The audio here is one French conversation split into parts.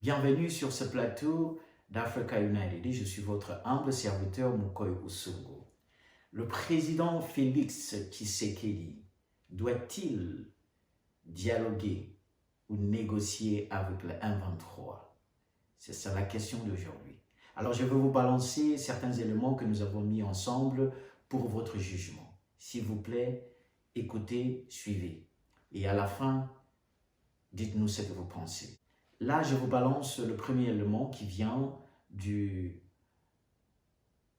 Bienvenue sur ce plateau d'Africa United. Je suis votre humble serviteur Mukoy Usungu. Le président Félix Tshisekedi doit-il dialoguer ou négocier avec le M23? C'est ça la question d'aujourd'hui. Alors je vais vous balancer certains éléments que nous avons mis ensemble pour votre jugement. S'il vous plaît, écoutez, suivez. Et à la fin, dites-nous ce que vous pensez. Là, je vous balance le premier élément qui vient du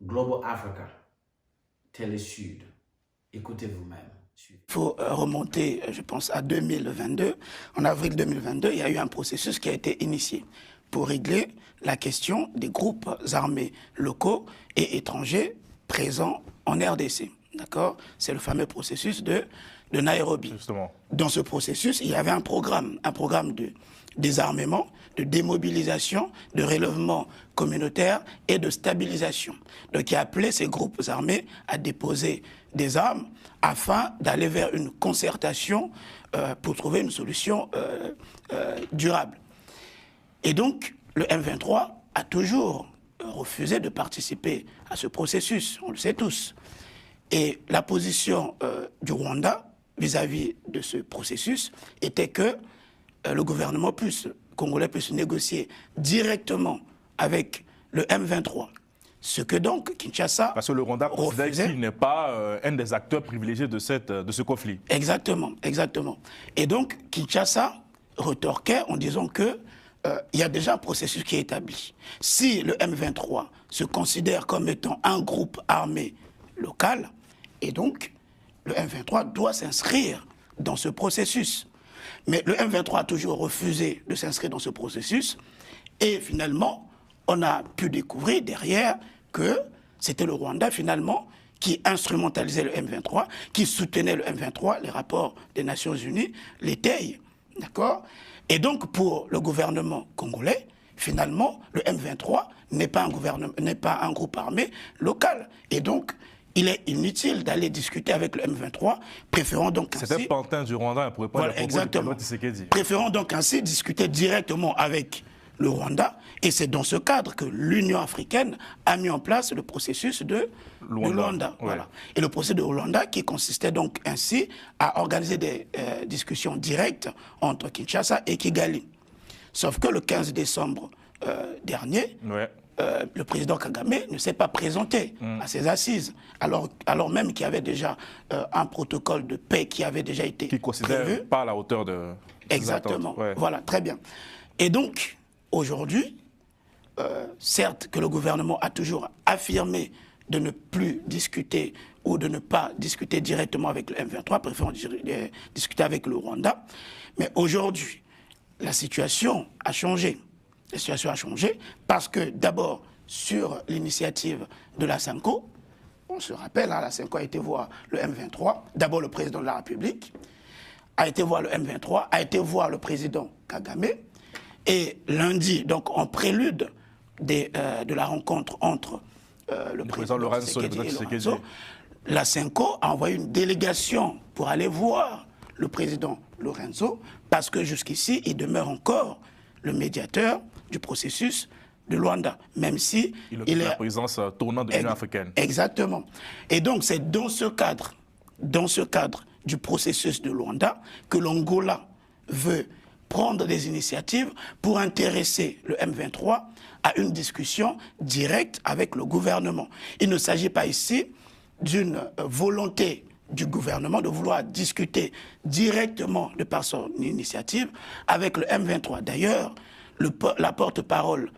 Global Africa, Télé Sud. Écoutez vous-même. Il faut remonter, je pense, à 2022. En avril 2022, il y a eu un processus qui a été initié pour régler la question des groupes armés locaux et étrangers présents en RDC. D'accord? C'est le fameux processus de Nairobi. Justement. Dans ce processus, il y avait un programme de désarmement, de démobilisation, de relèvement communautaire et de stabilisation. Donc il a appelé ces groupes armés à déposer des armes afin d'aller vers une concertation pour trouver une solution durable. Et donc le M23 a toujours refusé de participer à ce processus, on le sait tous. Et la position du Rwanda vis-à-vis de ce processus était que le gouvernement congolais puisse négocier directement avec le M23. Ce que donc Kinshasa... Parce que le Rwanda considère qu'il n'est pas un des acteurs privilégiés de ce conflit. Exactement, exactement. Et donc Kinshasa retorquait en disant que il y a déjà un processus qui est établi. Si le M23 se considère comme étant un groupe armé local, et donc le M23 doit s'inscrire dans ce processus. Mais le M23 a toujours refusé de s'inscrire dans ce processus. Et finalement, on a pu découvrir derrière que c'était le Rwanda, finalement, qui instrumentalisait le M23, qui soutenait le M23, les rapports des Nations Unies l'étayent. D'accord? Et donc, pour le gouvernement congolais, finalement, le M23 n'est pas un groupe armé local. Et donc, il est inutile d'aller discuter avec le M23, préférons donc ainsi... C'est un pantin du Rwanda pour répondre à exactement. Tshisekedi. Préférons donc ainsi discuter directement avec le Rwanda, et c'est dans ce cadre que l'Union africaine a mis en place le processus de Luanda. Ouais. Voilà. Et le processus de Luanda qui consistait donc ainsi à organiser des discussions directes entre Kinshasa et Kigali. Sauf que le 15 décembre dernier, le président Kagame ne s'est pas présenté à ces assises, alors même qu'il y avait déjà un protocole de paix qui avait déjà été qui considère prévu. Pas à la hauteur de... Exactement, voilà, très bien. Et donc, aujourd'hui, certes que le gouvernement a toujours affirmé de ne plus discuter ou de ne pas discuter directement avec le M23, préférons discuter avec le Rwanda, mais aujourd'hui, la situation a changé. La situation a changé parce que d'abord, sur l'initiative de la SENCO, on se rappelle, la SENCO a été voir le M23, d'abord le président de la République, a été voir le M23, a été voir le président Kagame, et lundi, donc en prélude de la rencontre entre le président Lorenzo et Lorenzo, la SENCO a envoyé une délégation pour aller voir le président Lorenzo, parce que jusqu'ici, il demeure encore le médiateur du processus de Luanda, même si il est la présidence tournante de l'Union africaine. Exactement. Et donc, c'est dans ce cadre du processus de Luanda que l'Angola veut prendre des initiatives pour intéresser le M23 à une discussion directe avec le gouvernement. Il ne s'agit pas ici d'une volonté du gouvernement de vouloir discuter directement de par son initiative avec le M23. D'ailleurs, la porte-parole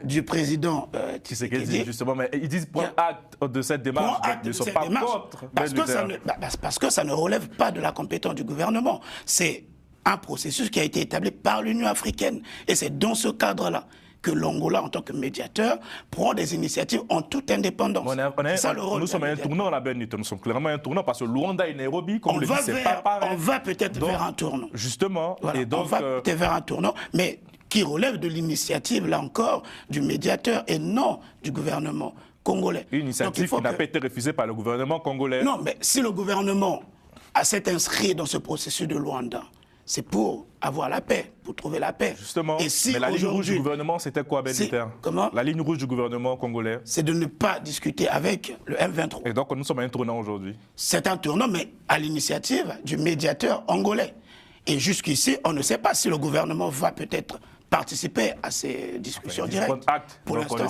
du président Tshisekedi, justement, mais ils disent prendre acte de cette démarche, ils ne sont pas contre. Parce que ça ne relève pas de la compétence du gouvernement. C'est un processus qui a été établi par l'Union africaine. Et c'est dans ce cadre-là que l'Angola, en tant que médiateur, prend des initiatives en toute indépendance. Nous sommes un tournant là, Benito. Nous sommes clairement un tournant parce que Luanda et Nairobi, comme on le dit, c'est pas pareil. On va peut-être vers un tournant. Justement. Voilà, et donc, on va peut-être vers un tournant, mais qui relève de l'initiative, là encore, du médiateur et non du gouvernement congolais. Une initiative qui n'a pas été refusée par le gouvernement congolais. Non, mais si le gouvernement s'est inscrit dans ce processus de Luanda, c'est pour avoir la paix, pour trouver la paix. Justement, et si mais la ligne rouge du gouvernement, c'était quoi, Ben Liter? Comment? La ligne rouge du gouvernement congolais? C'est de ne pas discuter avec le M23. Et donc, nous sommes à un tournant aujourd'hui. C'est un tournant, mais à l'initiative du médiateur angolais. Et jusqu'ici, on ne sait pas si le gouvernement va peut-être participer à ces discussions directes. Acte. Pour l'instant,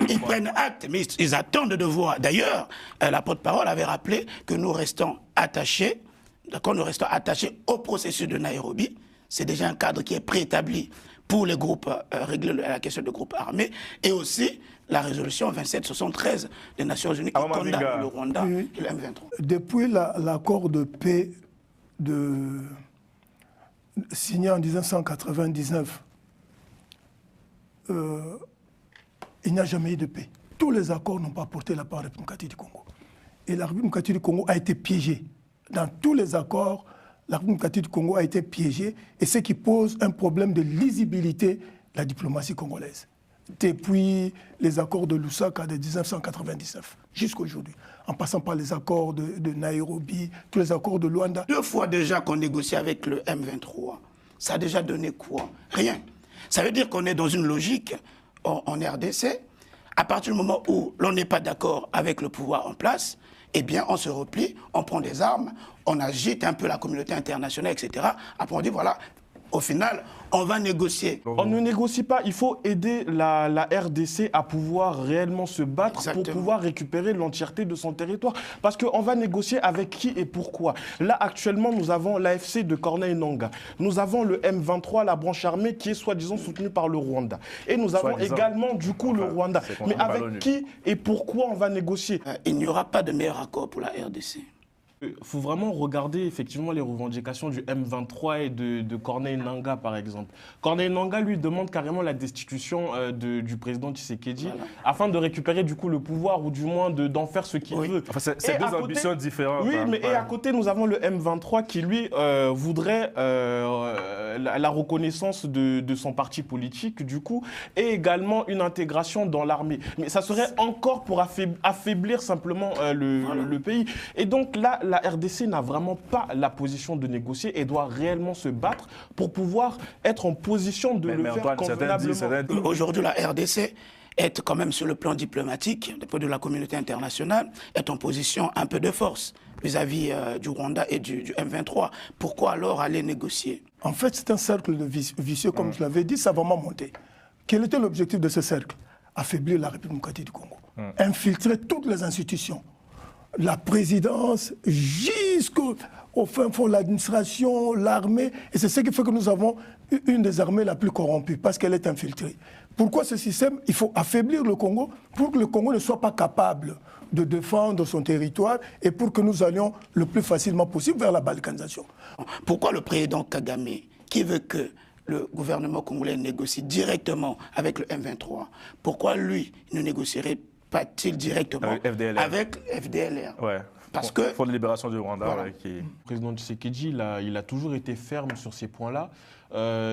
ils prennent acte, mais ils attendent de voir. D'ailleurs, la porte-parole avait rappelé que nous restons attachés, d'accord, nous restons attachés au processus de Nairobi. C'est déjà un cadre qui est préétabli pour les groupes, régler la question de groupes armés, et aussi la résolution 2773 des Nations Unies qui condamne le Rwanda et le M23. Depuis l'accord de paix signé en 1999, il n'y a jamais eu de paix. Tous les accords n'ont pas porté la part de la République démocratique du Congo. Et la République démocratique du Congo a été piégée. Dans tous les accords, la République démocratique du Congo a été piégée, et ce qui pose un problème de lisibilité de la diplomatie congolaise. Depuis les accords de Lusaka de 1999 jusqu'à aujourd'hui, en passant par les accords de Nairobi, tous les accords de Luanda. 2 fois déjà qu'on négocie avec le M23, ça a déjà donné quoi? Rien. Ça veut dire qu'on est dans une logique en RDC. À partir du moment où l'on n'est pas d'accord avec le pouvoir en place, eh bien on se replie, on prend des armes, on agite un peu la communauté internationale, etc. Après on dit voilà, au final, on va négocier. On ne négocie pas, il faut aider la RDC à pouvoir réellement se battre pour pouvoir récupérer l'entièreté de son territoire. Parce qu'on va négocier avec qui et pourquoi. Là, actuellement, nous avons l'AFC de Corneille Nangaa. Nous avons le M23, la branche armée, qui est soi-disant soutenue par le Rwanda. Et nous avons également, du coup, le Rwanda. Mais avec qui et pourquoi on va négocier? Il n'y aura pas de meilleur accord pour la RDC. Il faut vraiment regarder effectivement les revendications du M23 et de Corneille Nangaa, par exemple. Corneille Nangaa, lui, demande carrément la destitution du président Tshisekedi afin de récupérer du coup le pouvoir, ou du moins d'en faire ce qu'il veut. Enfin, c'est deux ambitions différentes. Oui, mais et à côté, nous avons le M23 qui, lui, voudrait la reconnaissance de son parti politique, du coup, et également une intégration dans l'armée. Mais ça serait encore pour affaiblir simplement le pays. Et donc là, la RDC n'a vraiment pas la position de négocier et doit réellement se battre pour pouvoir être en position de le faire convenablement. Aujourd'hui, la RDC est quand même sur le plan diplomatique, de la communauté internationale, est en position un peu de force vis-à-vis du Rwanda et du M23. Pourquoi alors aller négocier? En fait, c'est un cercle vicieux, comme je l'avais dit, ça va vraiment monter. Quel était l'objectif de ce cercle? Affaiblir la République démocratique du Congo. Infiltrer toutes les institutions. La présidence, jusqu'au fin fond, l'administration, l'armée. Et c'est ce qui fait que nous avons une des armées la plus corrompue, parce qu'elle est infiltrée. Pourquoi ce système? Il faut affaiblir le Congo pour que le Congo ne soit pas capable de défendre son territoire et pour que nous allions le plus facilement possible vers la balkanisation. Pourquoi le président Kagame, qui veut que le gouvernement congolais négocie directement avec le M23, pourquoi lui ne négocierait pas-il directement avec FDLR? Parce que Fonds de libération du Rwanda. Voilà. Le président Tshisekedi, il a toujours été ferme sur ces points-là.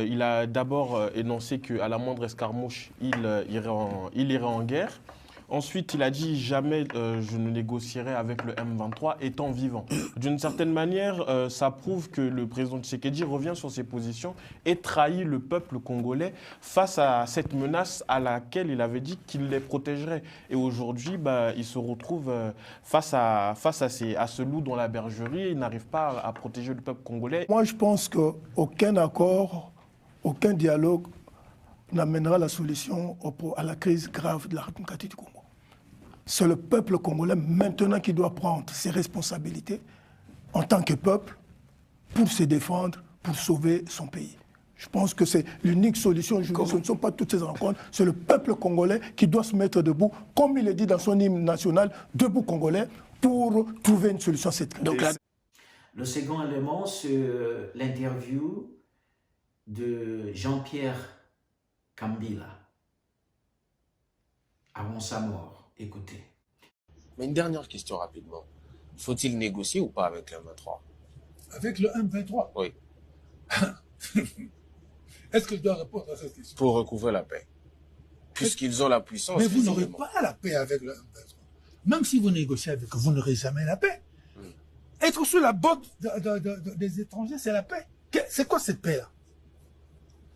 Il a d'abord énoncé qu'à la moindre escarmouche, il irait en guerre. Ensuite, il a dit « jamais je ne négocierai avec le M23 étant vivant ». D'une certaine manière, ça prouve que le président Tshisekedi revient sur ses positions et trahit le peuple congolais face à cette menace à laquelle il avait dit qu'il les protégerait. Et aujourd'hui, il se retrouve face à ce loup dans la bergerie et il n'arrive pas à protéger le peuple congolais. Moi, je pense qu'aucun accord, aucun dialogue n'amènera la solution à la crise grave de la République démocratique du Congo. C'est le peuple congolais maintenant qui doit prendre ses responsabilités en tant que peuple pour se défendre, pour sauver son pays. Je pense que c'est l'unique solution. Ce ne sont pas toutes ces rencontres. C'est le peuple congolais qui doit se mettre debout, comme il est dit dans son hymne national, debout congolais, pour trouver une solution à cette crise. Donc, le second élément, c'est l'interview de Jean-Pierre Kambila avant sa mort. Écoutez. Mais une dernière question rapidement. Faut-il négocier ou pas avec le M23? Avec le M23? Oui. Est-ce que je dois répondre à cette question? Pour recouvrer la paix. Puisqu'ils ont la puissance. Mais vous n'aurez pas la paix avec le M23. Même si vous négociez avec eux, vous n'aurez jamais la paix. Être sous la botte des étrangers, c'est la paix. C'est quoi cette paix-là?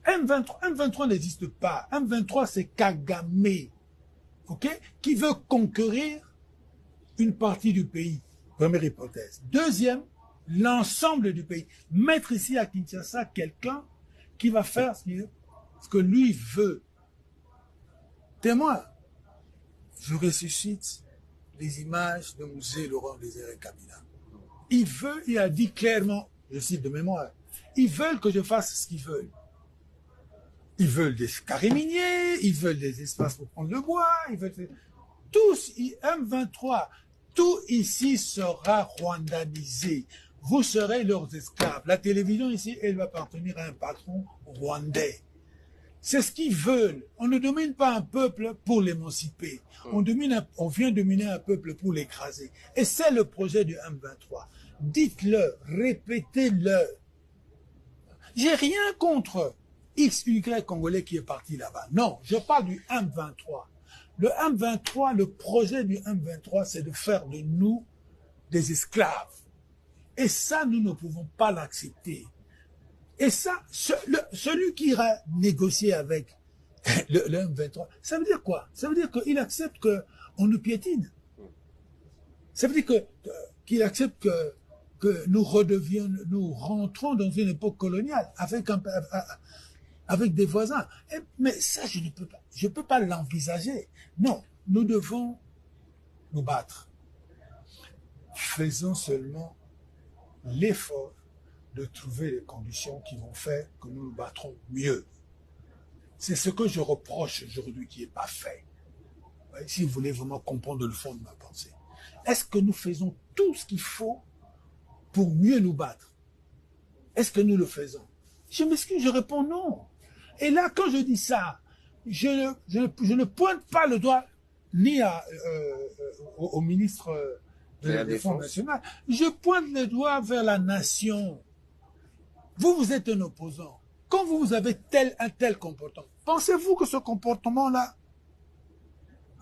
M23 n'existe pas. M23, c'est Kagame, ok, qui veut conquérir une partie du pays. Première hypothèse. Deuxième, l'ensemble du pays. Mettre ici à Kinshasa quelqu'un qui va faire ce que lui veut. Témoin, je ressuscite les images de Musée Laurent Désiré Kabila. Il a dit clairement, je cite de mémoire, ils veulent que je fasse ce qu'ils veulent. Ils veulent des carrés miniers, ils veulent des espaces pour prendre le bois, ils veulent... Tous, M23, tout ici sera rwandanisé. Vous serez leurs esclaves. La télévision ici, elle va appartenir à un patron rwandais. C'est ce qu'ils veulent. On ne domine pas un peuple pour l'émanciper. On vient dominer un peuple pour l'écraser. Et c'est le projet du M23. Dites-le, répétez-le. J'ai rien contre XY Congolais qui est parti là-bas. Non, je parle du M23. Le M23, le projet du M23, c'est de faire de nous des esclaves. Et ça, nous ne pouvons pas l'accepter. Et ça, celui qui ira négocier avec le M23, ça veut dire quoi? Ça veut dire qu'il accepte qu'on nous piétine. Ça veut dire qu'il accepte que nous rentrons dans une époque coloniale avec des voisins. Mais ça, je ne peux pas l'envisager. Non, nous devons nous battre. Faisons seulement l'effort de trouver les conditions qui vont faire que nous nous battrons mieux. C'est ce que je reproche aujourd'hui qui n'est pas fait. Si vous voulez vraiment comprendre le fond de ma pensée. Est-ce que nous faisons tout ce qu'il faut pour mieux nous battre? Est-ce que nous le faisons? Je m'excuse, je réponds non. Et là, quand je dis ça, je ne pointe pas le doigt ni au ministre de la Défense nationale. Je pointe le doigt vers la nation. Vous êtes un opposant. Quand vous avez un tel comportement, pensez-vous que ce comportement-là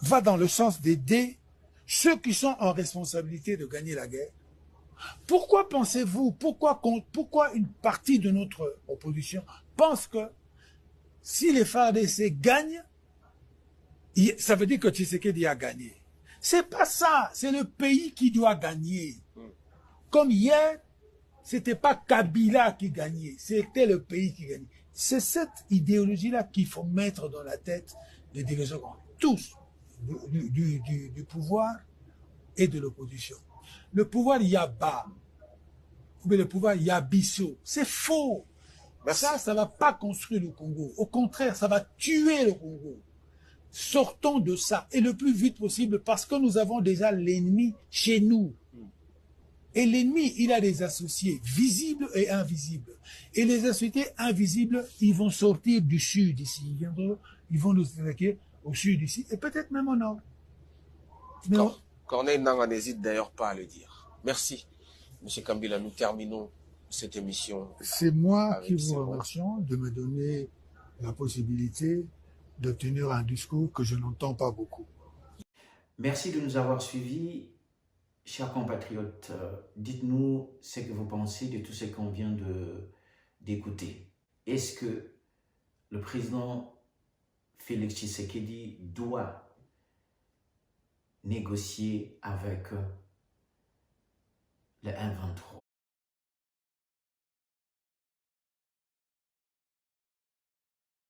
va dans le sens d'aider ceux qui sont en responsabilité de gagner la guerre? Pourquoi pensez-vous, pourquoi une partie de notre opposition pense que si les FARDC gagnent, ça veut dire que Tshisekedi a gagné? C'est pas ça, c'est le pays qui doit gagner. Comme hier, c'était pas Kabila qui gagnait, c'était le pays qui gagnait. C'est cette idéologie-là qu'il faut mettre dans la tête des dirigeants, tous, du pouvoir et de l'opposition. Le pouvoir, il y a bas, mais le pouvoir, il y a Bissot. C'est faux. Merci. Ça ne va pas construire le Congo. Au contraire, ça va tuer le Congo. Sortons de ça, et le plus vite possible, parce que nous avons déjà l'ennemi chez nous. Et l'ennemi, il a des associés visibles et invisibles. Et les associés invisibles, ils vont sortir du sud ici. Ils vont nous attaquer au sud ici, et peut-être même au nord. Corneille Nangaa n'hésite d'ailleurs pas à le dire. Merci, M. Kambila. Nous terminons cette émission. C'est moi qui vous remercie de me donner la possibilité de tenir un discours que je n'entends pas beaucoup. Merci de nous avoir suivis. Chers compatriotes, dites-nous ce que vous pensez de tout ce qu'on vient d'écouter. Est-ce que le président Félix Tshisekedi doit négocier avec le M23?